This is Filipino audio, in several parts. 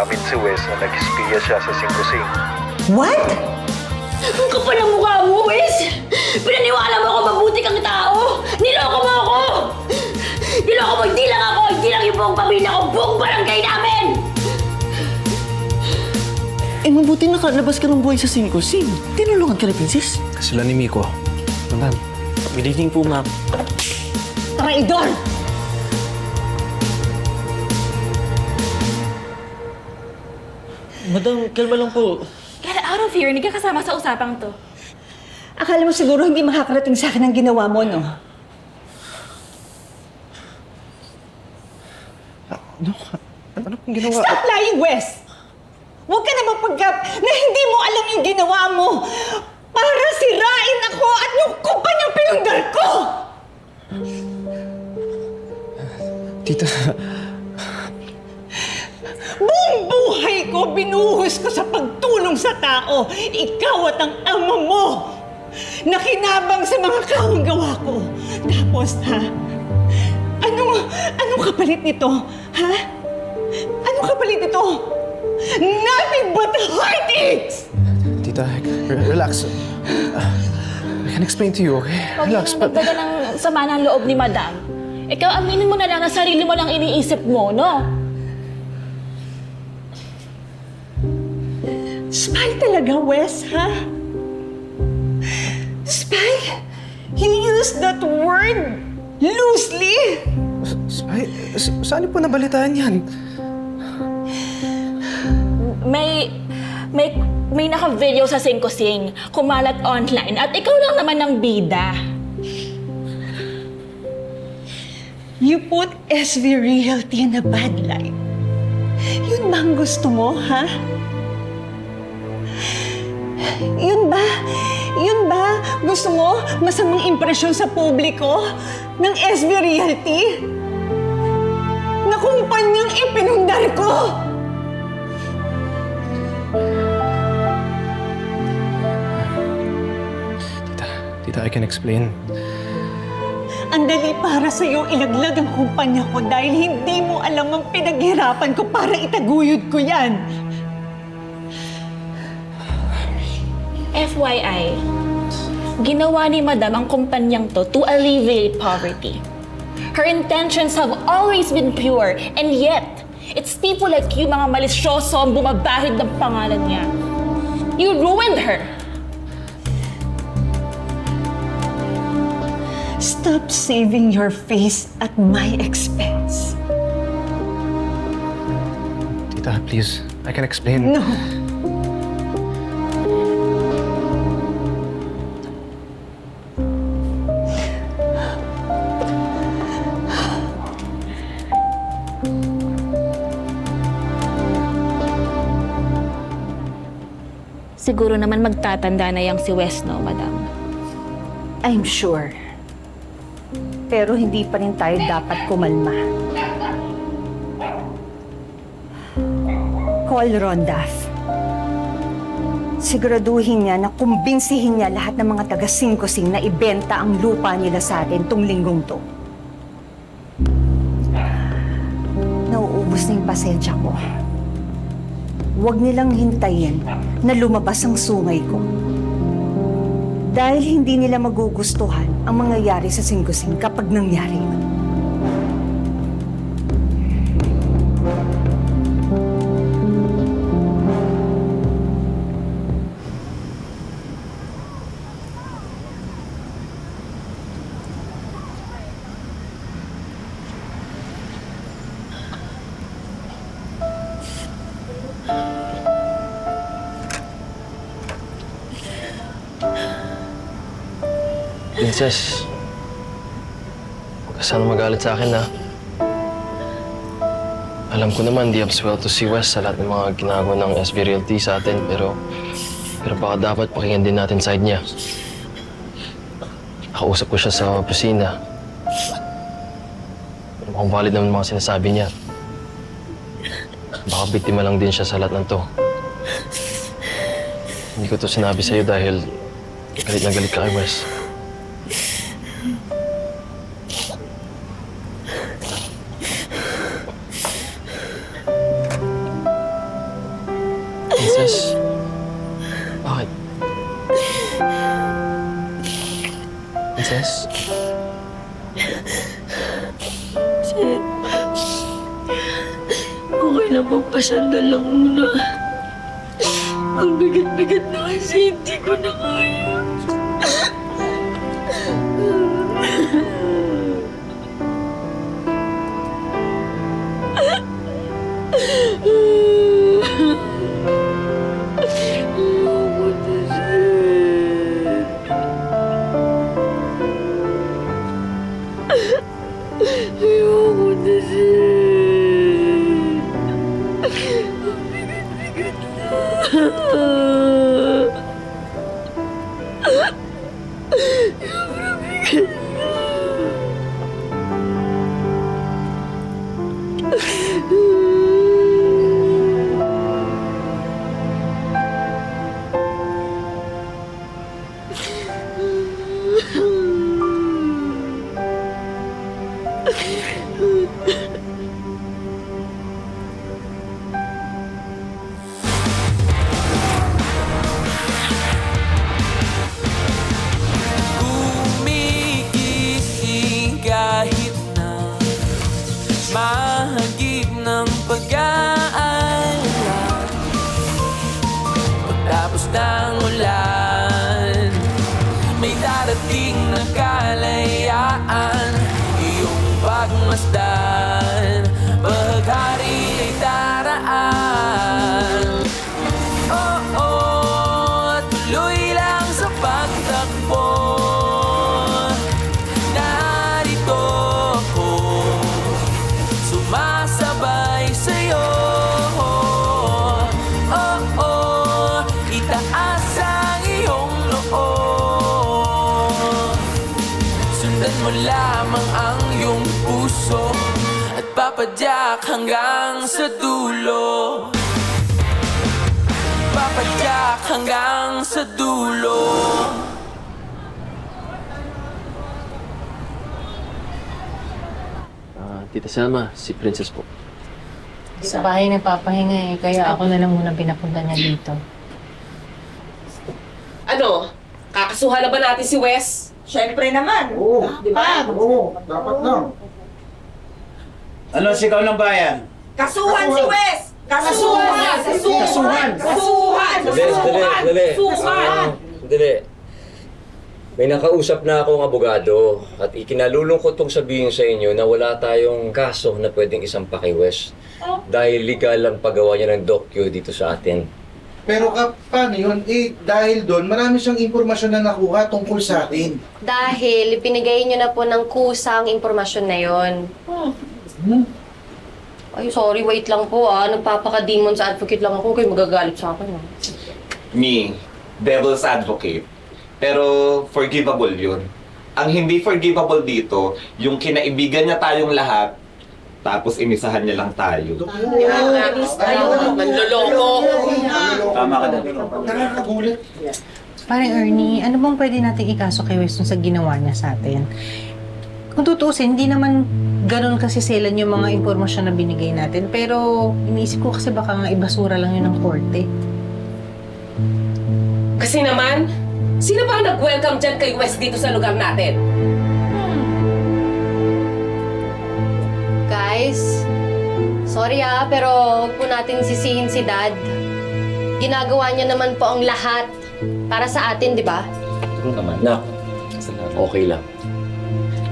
namin si Wes na nag-espiya siya sa Singkusing. What? Ang kapal ng mukha mo, Wes! Pinaniwala mo ako mabuti kang tao! Niloko mo ako! Niloko mo hindi lang ako, hindi lang yung buong pamilya ko, buong barangay namin! Eh, mabuti nakalabas ka ng buhay sa Singkusing. Tinulungan ka na, Princess. Sila ni Miko. Madam. Good evening po, ma'am. Traidor! Madam, kalma lang po. Get out of here. Hindi ka kasama sa usapang to. Akala mo siguro hindi makakarating sa akin ang ginawa mo, no? Ano pong ginawa? Stop lying, Wes! Huwag ka na magpanggap na hindi mo alam yung ginawa mo para sirain ako at yung kumpanyang pinunggal ko! Tita, Buong buhay ko, binuhos ko sa pagtulong sa tao. Ikaw at ang ama mo. Nakinabang sa mga kawang-gawa ko. Tapos, ha? Anong kapalit nito? Ha? Anong kapalit nito? Nothing but heartaches! Tita, relax. I can explain to you, okay? Relax, but... Huwag ng sama ng loob ni Madam. Ikaw, aminin mo na lang na sarili mo lang iniisip mo, no? Spy talaga, Wes, ha? Spy? You use that word loosely? Spy, saan niyo po nabalitaan yan? May naka-video sa Singkusing, kumalat online, at ikaw lang naman ang bida. You put SV Realty in a bad light. Yun ba ang gusto mo, ha? Yun ba gusto mo masamang impresyon sa publiko ng SV Realty? Na kumpanyang ipinundar ko! Tita, I can explain. Ang dali para sa'yo ilaglag ang kumpanya ko dahil hindi mo alam ang pinaghirapan ko para itaguyod ko yan. FYI, ginawa ni Madam ang kumpanyang to alleviate poverty. Her intentions have always been pure, and yet, it's people like you, mga malisyoso, ang bumabahid ng pangalan niya. You ruined her. Stop saving your face at my expense. Tita, please. I can explain. No. Siguro naman magtatanda na yang si Wes, no, Madam? I'm sure. Pero hindi pa rin tayo dapat kumalma. Call Rondaf. Siguraduhin niya na kumbinsihin niya lahat ng mga taga-Singkusing na ibenta ang lupa nila sa atin tong linggong to. Nauubos na yung pasensya ko. Huwag nilang hintayin na lumabas ang sungay ko. Dahil hindi nila magugustuhan ang mangyayari sa Singkusing kapag nangyari yun. Princess, huwag ka sana magalit sa akin, ha? Alam ko naman, di absuelto si Wes sa lahat ng mga ginagawa ng SV Realty sa atin, pero baka dapat pakinggan din natin side niya. Nakausap ko siya sa opisina. Mukhang valid naman mga sinasabi niya. Baka biktima lang din siya sa lahat ng to. Hindi ko to sinabi sa'yo dahil galit na galit ka kay Wes. Princess? Bakit? Princess? Okay lang magpasandal lang muna. Ang bigat-bigat na kasi hindi ko na kaya. Ayoko na, sir. Ayoko na, sir. Ang bigat-bigat na. Sobrang bigat na. Gumigising kahit na mahagip ng pag-aalala. Pagtapos ng ulan, may darating na kalayaan. Iyong pagmasdan, paghari ay daraan. Oo, tuloy lang sa pagtakbo. Narito ako, sumasabay sa'yo. Oo, itaas ang iyong noo. Sundan mo lamang ang iyong puso at papadyak hanggang sa dulo. Papadyak hanggang sa dulo. Tita Selma, si Princess po. Sa bahay nagpapahinga kaya ako na lang muna pinapunta niya dito. Ano? Kakasuhan na ba natin si Wes? Siyempre naman. Oo. Di ba? Oo, dapat lang. Ano sigaw ng bayan? Kasuhan si Wes! Kasuhan! Kasuhan! Kasuhan! Sandali. May nakausap na akong abogado at ikinalulungkot kong sabihin sa inyo na wala tayong kaso na pwedeng isampa kay Wes. Dahil legal ang paggawa niya ng docu dito sa atin. Pero paano yun? Dahil doon, marami siyang impormasyon na nakuha tungkol sa atin. Dahil pinigay nyo na po ng kusang impormasyon na yon. Ay, sorry, wait lang po Nagpapaka-demon sa advocate lang ako kayo magagalit sa akin. Me, devil's advocate. Pero forgivable yun. Ang hindi forgivable dito, yung kinaibigan niya tayong lahat, tapos imisahan niya lang tayo. Manloloko! Tama ka na. Nakakagulat. Parang Ernie, ano bang pwede natin ikaso kay Weston sa ginawa niya sa atin? Kung tutuusin, hindi naman ganun kasi selan yung mga impormasyon na binigay natin. Pero iniisip ko kasi baka nga ibasura lang yun ng korte. Kasi naman, sino ba ang nag-welcome dyan kay Wes dito sa lugar natin? Guys, sorry pero huwag po natin sisihin si Dad. Ginagawa niya naman po ang lahat para sa atin, di ba? Nak, okay lang.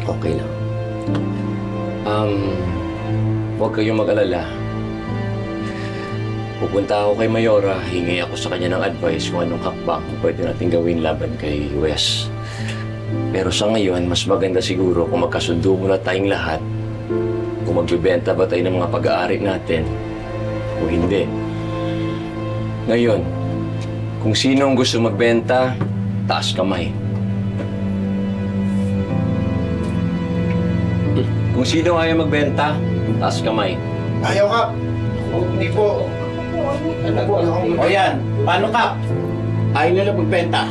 Okay lang. Huwag kayong mag-alala. Pupunta ako kay Mayora, hingi ako sa kanya ng advice kung anong hakbang pwede natin gawin laban kay Wes. Pero sa ngayon, mas maganda siguro kung magkasundo muna tayong lahat kung magbibenta ba tayo ng mga pag-aari natin o hindi. Ngayon, kung sino ang gusto magbenta, taas kamay. Kung sino ayaw magbenta, taas kamay. Ayaw ka. Hindi po. O yan, paano ka? Ayaw nila magbenta.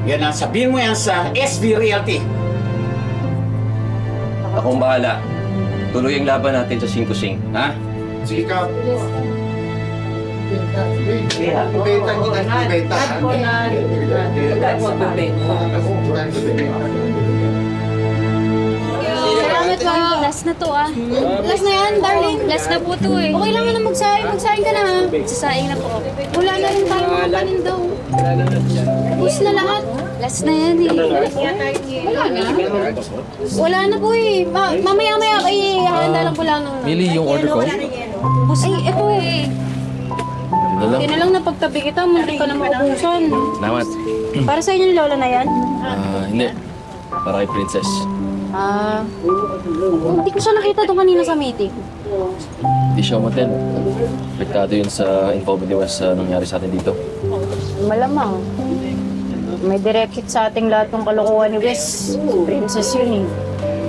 Yan ang sabihin mo yan sa SV Realty. Akong bahala. Tuloy ang laban natin sa 5-5, ha? Sige ka. Salamat po. Last na to ah. Last na yan, darling. Last na po to eh. Okay lang na magsaing. Magsaing ka na ha. Sasaing na po. Wala na rin tayo mga panin daw. Tapos na lahat. Last na yan eh. Wala na. Wala na po eh. Mamaya-maya ay handa lang po lang. Mili, yung order ko. Ay, eto eh. Hindi na lang napagtabi kita. Muntik ka na maubusan. Salamat. Para sa inyo ni Lola na yan? Hindi. Para kay Princess. Hindi ko siya nakita doon kanina sa meeting. Hindi siya umaten. Apektado yun sa involvement ni Wes sa nangyari sa atin dito. Malamang. May direct hit sa ating lahat ng kalokohan ni Wes. Princess yun eh.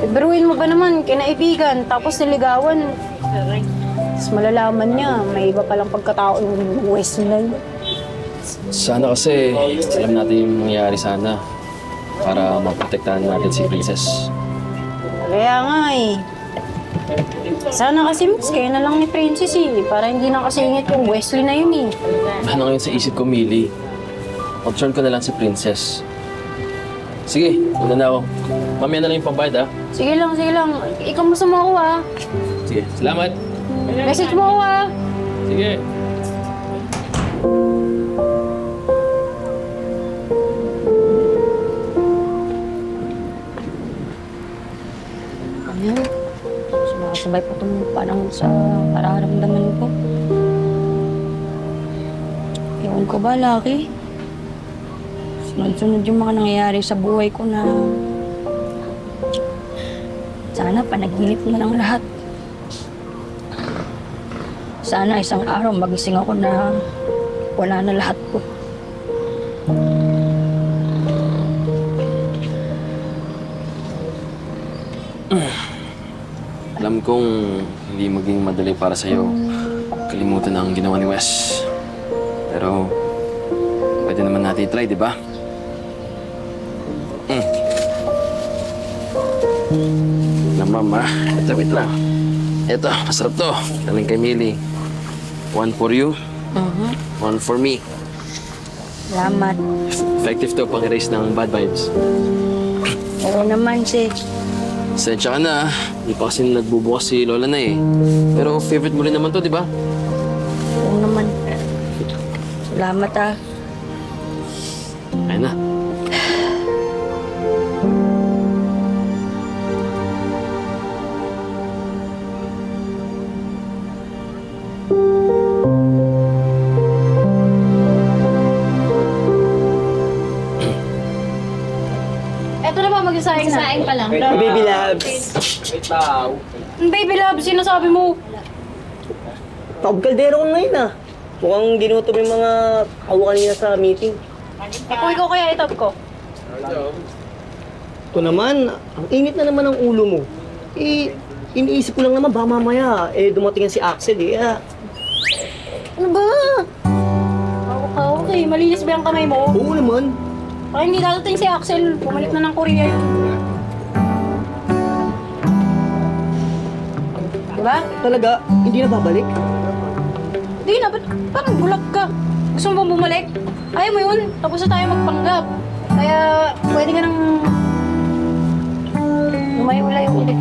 Biruin mo ba naman, kinaibigan, tapos niligawan. Tapos malalaman niya, may iba palang pagkatao yung Wes na yun. Sana kasi alam natin yung nangyari sana para maprotektahan natin si Princess. Kaya nga eh. Sana kasi mix kayo na lang ni Princess eh. Para hindi na kasingit yung Wesley na yun eh. Ano ngayon sa isip ko, Mili? Concern ko na lang si Princess. Sige, una na ako. Mamaya na lang yung pambayad, ha? Sige lang, sige lang. Ikamusta mo ako ah. Sige, salamat. Message mo ako ah. Sige. Ayan. Sumakasabay pa itong parang sa pararamdaman ko. Ewan ko ba, Lucky? Sunod-sunod yung mga nangyayari sa buhay ko na sana panaginip na ng lahat. Sana isang araw magising ako na wala na lahat ko. Alam kong hindi maging madali para sa'yo kalimutan ang ginawa ni Wes. Pero pwede naman natin i-try, di ba? Mama, ito, wait lang. Ito, masarap to. Galing kay Mili. One for you, one for me. Salamat. Effective to pang erase ng bad vibes. Oo naman, sis. Sensya ka na, hindi pa kasi nagbubukas si Lola na eh. Pero favorite mo rin naman to, di ba? Oo naman. Salamat ah. Ayun na. Eto na ba, magsasaing na? Magsasaing pa lang. Baby loves. Baby love, sinasabi mo. Taob kaldero ko ngayon ah. Mukhang ginutom yung mga kawo kanina sa meeting. Kung ikaw kaya itap ko. Ito naman, ang init na naman ang ulo mo. Eh, iniisip ko lang naman, baka mamaya, dumating yan si Axel eh. Ano ba? Okay, malinis ba yung kamay mo? Oo naman. Baka hindi dadating si Axel. Bumalik na ng Korea yun. Diba? Talaga, hindi na babalik? Hindi na, ba't parang bulag ka? Gusto mo bang bumalik? Ayaw mo yun, tapos na tayo magpanggap. Kaya pwede ka nang lumayo-layo ulit.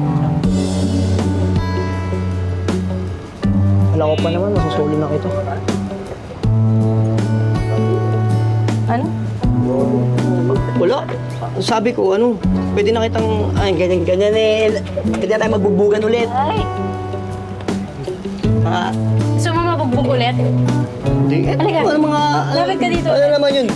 Wala ko pa naman, masusuli na kita. Ano? Wala. Sabi ko, pwede na kitang, ganyan-ganyan eh. Pwede na tayo magbubugan ulit. Ay! Gusto mo mabugbog ulit? Hindi. Halika. Ano mga... Lapit ka dito. Ano naman yun?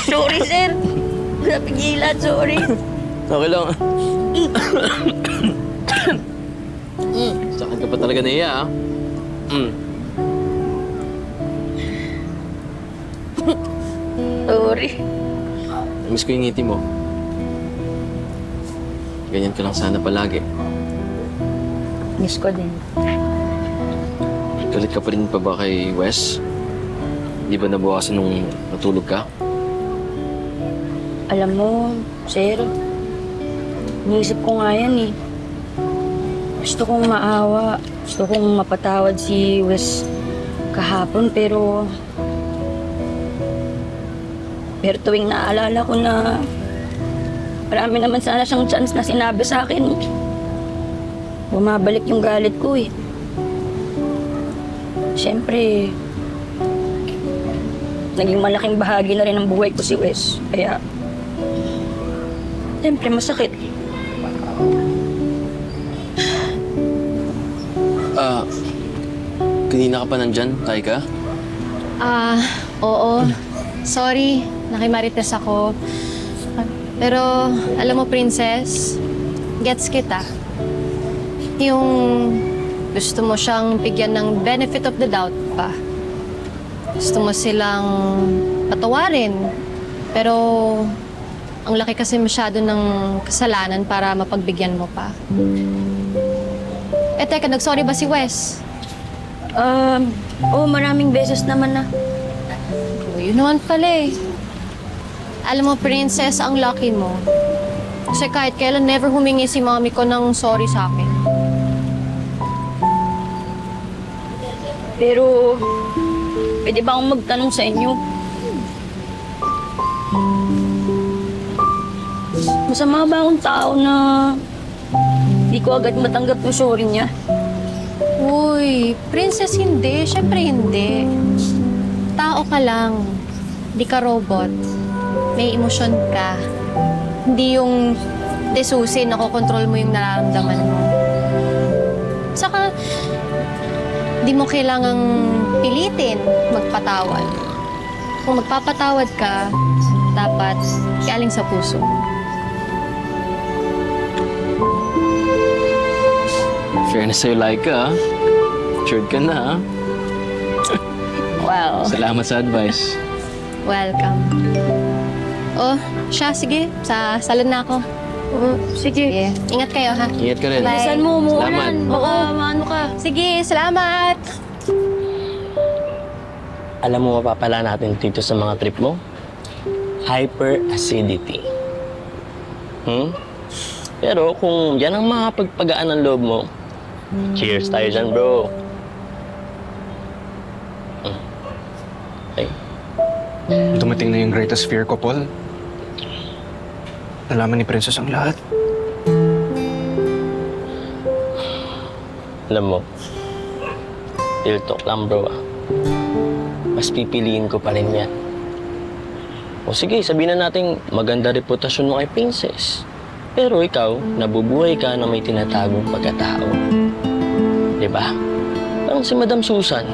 Sorry, sir. Napigilan, sorry. Okay lang. Sakit ka pa talaga na iya, ah. Sorry. Miss ko yung ngiti mo. Ganyan ka lang sana palagi. Miss ko din. Galit ka pa rin pa ba kay Wes? Di ba nabawasan nung natulog ka? Alam mo, sir, iniisip ko nga yan eh. Gusto kong maawa, gusto kong mapatawad si Wes kahapon, pero tuwing naalala ko na marami naman sana siyang chance na sinabi sa akin, bumabalik yung galit ko eh. Siyempre, naging malaking bahagi na rin ng buhay ko si Wes. Kaya, siyempre masakit. Kanina ka pa nandyan, Tay ka? Oo. Sorry, nakimarites ako. Pero, alam mo, Princess, gets kita. Yung gusto mo siyang bigyan ng benefit of the doubt pa. Gusto mo silang patawarin. Pero, ang laki kasi masyado ng kasalanan para mapagbigyan mo pa. Teka, nag-sorry ba si Wes? Maraming beses naman na. Yun naman pala eh. Alam mo, Princess, ang lucky mo. Kasi kahit kailan never humingi si mommy ko ng sorry sa akin. Pero, pwede ba akong magtanong sa inyo? Masama ba akong tao na di ko agad matanggap yung sorry niya? Uy, Princess, hindi. Siyempre hindi. Tao ka lang. Di ka robot. May emosyon ka. Hindi yung desusi, nakokontrol mo yung nararamdaman mo. Saka, di mo kailangang pilitin magpatawad. Kung magpapatawad ka, dapat galing sa puso. Fairness sa'yo, Laika, ah. Matured ka na, ah. Wow. Salamat sa advice. Welcome. Oh, siya, sige. Sa salon na ako. Sige. Yeah. Ingat kayo, ha? Ingat ka rin. Saan mo Salamat. Baka maano ka. Sige, salamat! Alam mo, mapapala natin dito sa mga trip mo? Hyperacidity. Pero kung yan ang makapagpagaan ng loob mo, cheers tayo dyan, bro. Okay. Dumating na yung greatest fear ko, Paul. Nalaman ni Princess ang lahat. Alam mo, real talk lang, bro. Mas pipiliin ko pa rin yan. O sige, sabihin na natin maganda reputasyon mo kay Princess. Pero ikaw, nabubuhay ka na may tinatagong pagkatao. Diba? Parang si Madam Susan.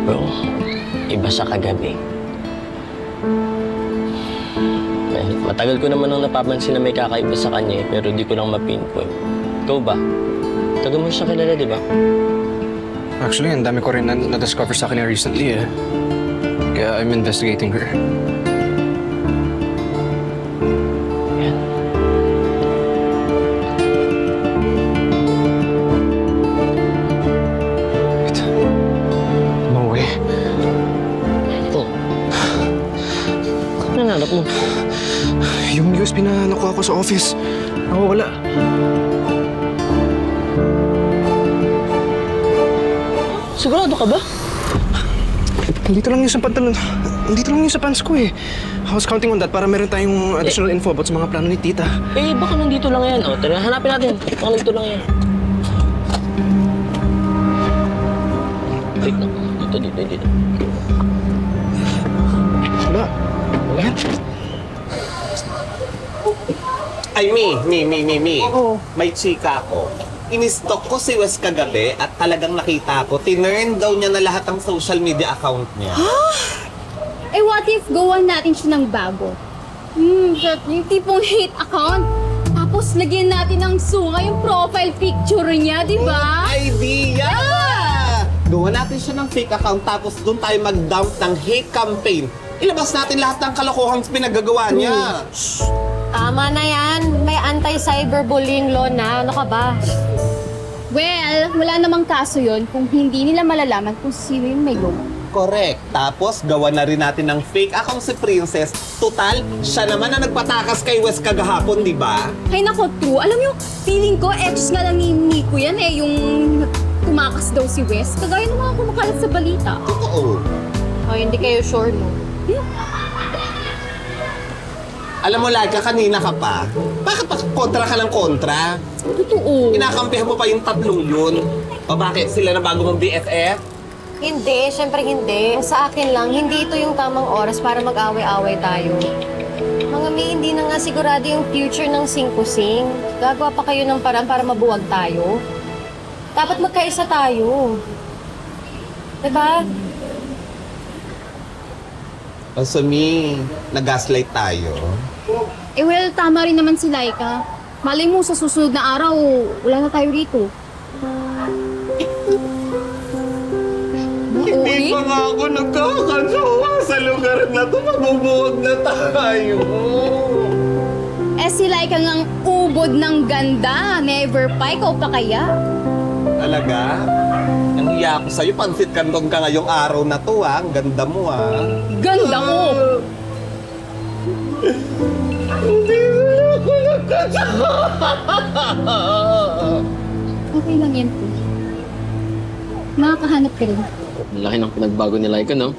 Bro, iba sa kagabi. Matagal ko naman nang napapansin na may kakaiba sa kanya pero di ko lang mapinpoint. Ikaw ba? Tagal mo siya kilala, di ba? Actually, ang dami ko rin na-discover sa kanya recently, eh. Kaya I'm investigating her. Yan. Wait. No way. Oh. Ano nanap mo? Yung USB na nakuha ko sa office, nawawala. Sigurado ka ba? Dito lang yung sa pantalon. Dito lang yung sa pants ko, eh. I was counting on that para meron tayong additional info about sa mga plano ni Tita. Eh, baka nandito lang yan. O, tara, hanapin natin. Baka nandito lang yan. Wait, no. Dito. Wala. Yan. Ay, me. May chika ako. In-stalk ko si Wes kagabi at talagang nakita ko, tinurn daw niya na lahat ng social media account niya. Eh what if gawan natin siya ng bago? Yung tipong hate account. Tapos lagyan natin ng sunga yung profile picture niya, di ba? Idea! Gawa natin siya ng fake account tapos doon tayo mag-dump ng hate campaign. Ilabas natin lahat ng kalokohang pinagagawa niya. Tama na yan. May anti-cyberbullying law na. Ano ka ba? Well, wala namang kaso yon kung hindi nila malalaman kung sino yung may gawa. Correct. Tapos, gawa na rin natin ng fake account si Princess. Total, siya naman na nagpatakas kay Wes kagahapon, di ba? Ay nako, true. Alam niyo, feeling ko, ex nga lang ni Nico yan eh, yung tumakas daw si Wes. Kagaya ng mga kumakalat sa balita. Totoo. O, hindi kayo sure, no? Alam mo, Laika, kanina ka pa. Bakit pa kontra ka ng kontra? Totoo. Kinakampihan mo pa yung tatlong yun. O bakit? Sila na bago mong BFF? Hindi, syempre hindi. Sa akin lang, hindi ito yung tamang oras para mag-away-away tayo. Mga may hindi na nga sigurado yung future ng Sing-Kusing. Gagawa pa kayo ng paraan para mabuwag tayo. Dapat magkaisa tayo. Diba? O Sumi, nag-gaslight tayo. Eh well, tama rin naman si Laika. Malay mo, sa susunod na araw, wala na tayo rito. Hindi pa nga ako nagkakasawa sa lugar na to. Mabubuwag na tayo. Eh si Laika ngang ubod ng ganda. Never pa, ikaw pa kaya? Talaga? Ang hiya ko sa'yo. Pansit kandong ka ngayong araw na to, ha? Ang ganda mo, ha? Ganda mo! Hindi na ako nagkasawa. Okay lang yan po. Makakahanap ka rin. Laki ng pinagbago ni Laika, no?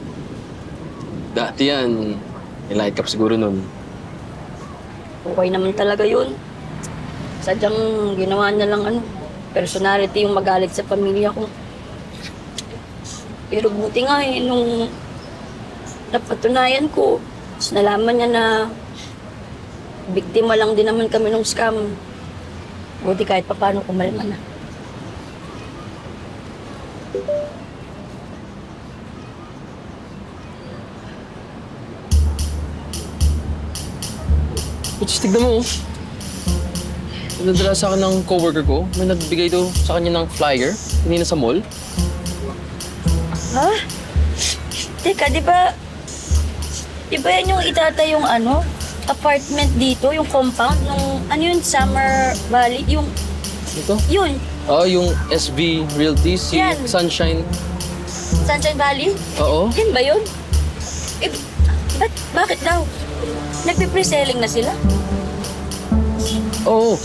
Dati yan, nilike up siguro nun. Okay naman talaga yun. Sadyang ginawa niya lang personality yung magalit sa pamilya ko. Pero buti nga nung napatunayan ko, tapos nalaman niya na biktima lang din naman kami ng scam. Buti kahit paano kumalma na. Which, tignan mo, oh. Nadala sa akin ng coworker ko. May nagbigay daw sa kanya ng flyer. Kanina sa mall. Ha? Teka, di ba yan yung itatay yung apartment dito, yung compound, yung yun, Summer Valley, yung... Ito? Yun, Oo, yung SB Realty, si Yan. Sunshine. Sunshine Valley? Oo. Yun ba yun? Eh, bakit daw? Nagpe-pre-selling na sila? Oo.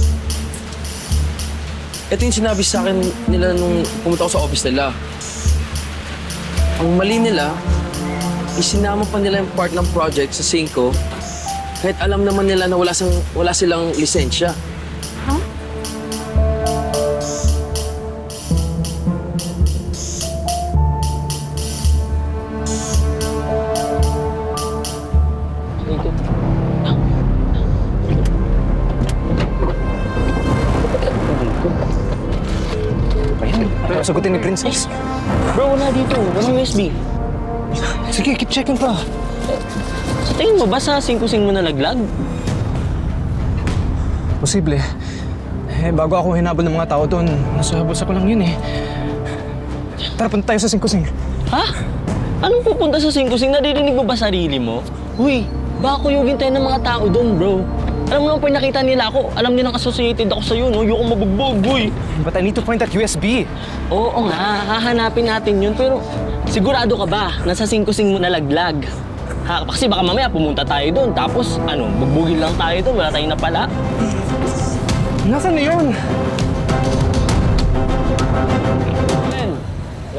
Ito yung sinabi sa akin nila nung pumunta ko sa office nila. Ang mali nila, isinama pa nila yung part ng project sa Cinco kahit alam naman nila na wala silang lisensya. Pero sagutin ni Princess. Bro, wala dito. Walang USB. Sige, keep checking pa. Sa tingin mo ba sa sing-kusing mo nalaglag? Posible. Eh, bago ako hinabol ng mga tao doon, nasa bulsa ko lang yun eh. Tara, punta tayo sa Sing-Kusing. Ha? Anong pupunta sa sing-kusing? Naririnig mo ba sarili mo? Uy, baka kuyugin tayo ng mga tao doon, bro. Alam mo naman pag nakita nila ako, alam nilang associated ako sa'yo, no? Yung mabugbog, boy. But I need to find that USB. Oo nga, hahanapin natin yun. Pero sigurado ka ba na sa sing-kusing mo nalaglag? Ha? Kasi baka mamaya pumunta tayo doon, tapos bugbugin lang tayo doon, wala tayong napala. Nasaan na yun? Malen!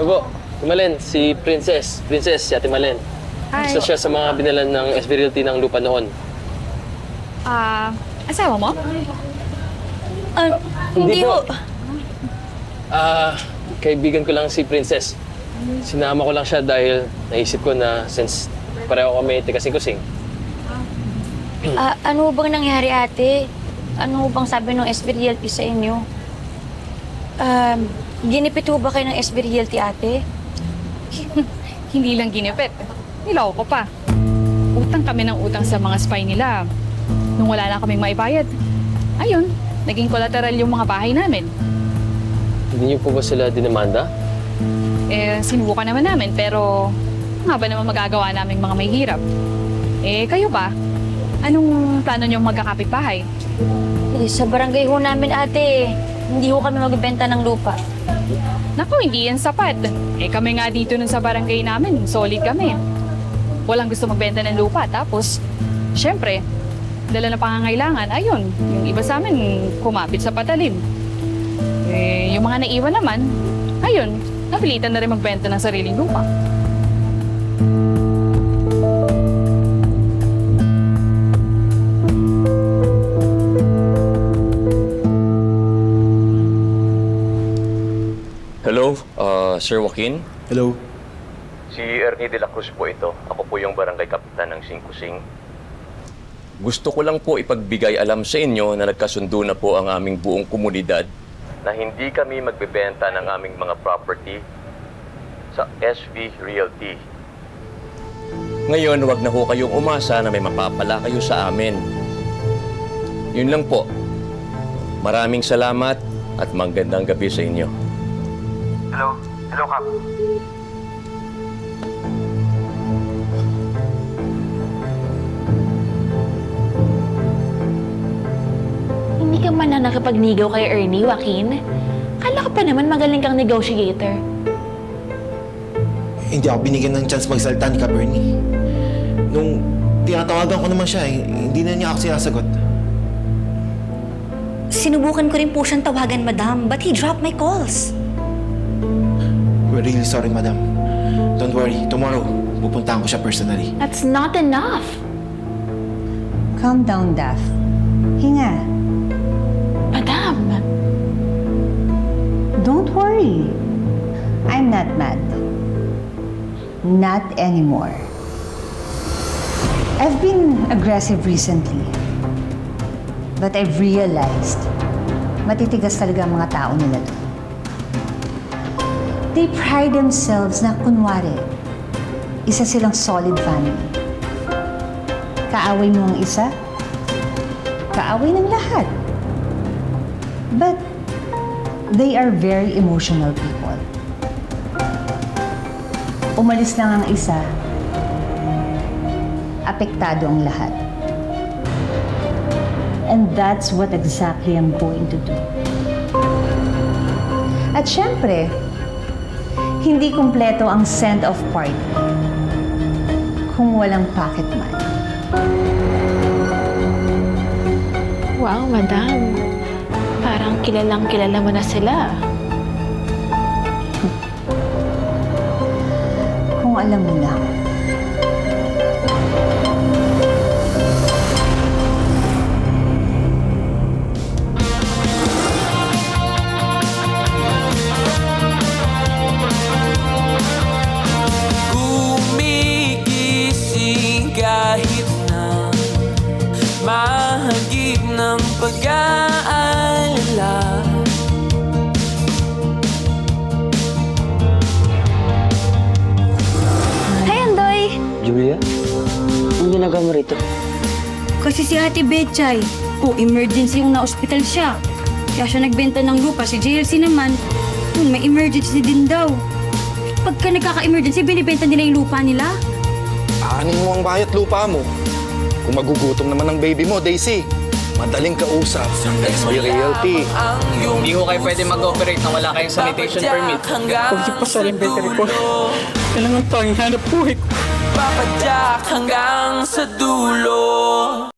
Ano po? Si Malen, si Princess. Princess, si Ate Malen. Hi. Isa siya sa mga binalan ng SB Realty ng lupa noon. Asawa mo? Hindi po. ko... Kaibigan ko lang si Princess. Sinama ko lang siya dahil naisip ko na since pareho kami taga-Sing-Kusing. ano bang nangyari, ate? Ano bang sabi ng SB Realty sa inyo? Ginipit ho ba kayo ng SB Realty, ate? Hindi lang ginipit. Niloko ko pa. utang kami ng utang sa mga spy nila. Nung wala na kaming maibayad, ayun, naging collateral yung mga bahay namin. Hindi niyo po ba sila dinamanda? Sinubukan naman namin, pero nga ba naman magagawa namin mga may hirap? Kayo ba? Anong plano niyong magkakapit-bahay? Sa barangay ho namin, ate, hindi ho kami magbenta ng lupa. Naku, hindi yan sapat. Kami nga dito nun sa barangay namin, solid kami. Walang gusto magbenta ng lupa. Tapos, syempre, dala na pangangailangan, ayun, yung iba sa amin, kumapit sa patalim. Yung mga naiwan naman, ayun, napilitan na rin magbenta ng sariling lupa. Hello, Sir Joaquin? Hello. Si Ernie de la Cruz po ito. Ako po yung barangay kapitan ng Singkusing. Gusto ko lang po ipagbigay alam sa inyo na nagkasundo na po ang aming buong komunidad na hindi kami magbebenta ng aming mga property sa SV Realty. Ngayon, wag na ho kayong umasa na may mapapala kayo sa amin. Yun lang po. Maraming salamat at magandang gabi sa inyo. Hello? Hello, Kap. Hindi ka man na nakapagnigaw kay Ernie, Joaquin. Kala ka pa naman magaling kang negotiator. Hindi ako binigyan ng chance magsalita ni Kap Ernie. Nung tinatawagan ko naman siya, hindi na niya ako sinasagot. Sinubukan ko rin po siyang tawagan, madam, but he dropped my calls. We're really sorry, madam. Don't worry, tomorrow, pupuntahan ko siya personally. That's not enough. Calm down, Daph. Hinga. Madam. Don't worry. I'm not mad. Not anymore. I've been aggressive recently. But I've realized, matitigas talaga ang mga tao nila to. They pride themselves na kunwari, isa silang solid family. Kaaway mo ang isa, kaaway ng lahat. But they are very emotional people. Umalis lang ang isa, apektado ang lahat. And that's what exactly I'm going to do. At syempre, hindi kumpleto ang send-off party kung walang pocket money. Wow, madam. Parang kilalang-kilala mo na sila. Kung alam mo lang. Gumigising kahit na mahagip ng pag-aalala. Hi, Andoy! Julia? Anong ginagawa mo rito? Kasi si Ate Betchay, emergency yung na-hospital siya. Kaya siya nagbenta ng lupa. Si JLC naman, may emergency din daw. Pagka nagkaka-emergency, binibenta nila yung lupa nila. Aanin mo ang bayat lupa mo. Kung magugutom naman ang baby mo, Daisy, madaling kausap ng SV Realty. Hindi ko kayo pwede mag-operate na wala kayong sanitation permit. Huwag pa sa rin bakery ko. Kailangan tanging hanap buhay ko. Papadyak hanggang sa dulo.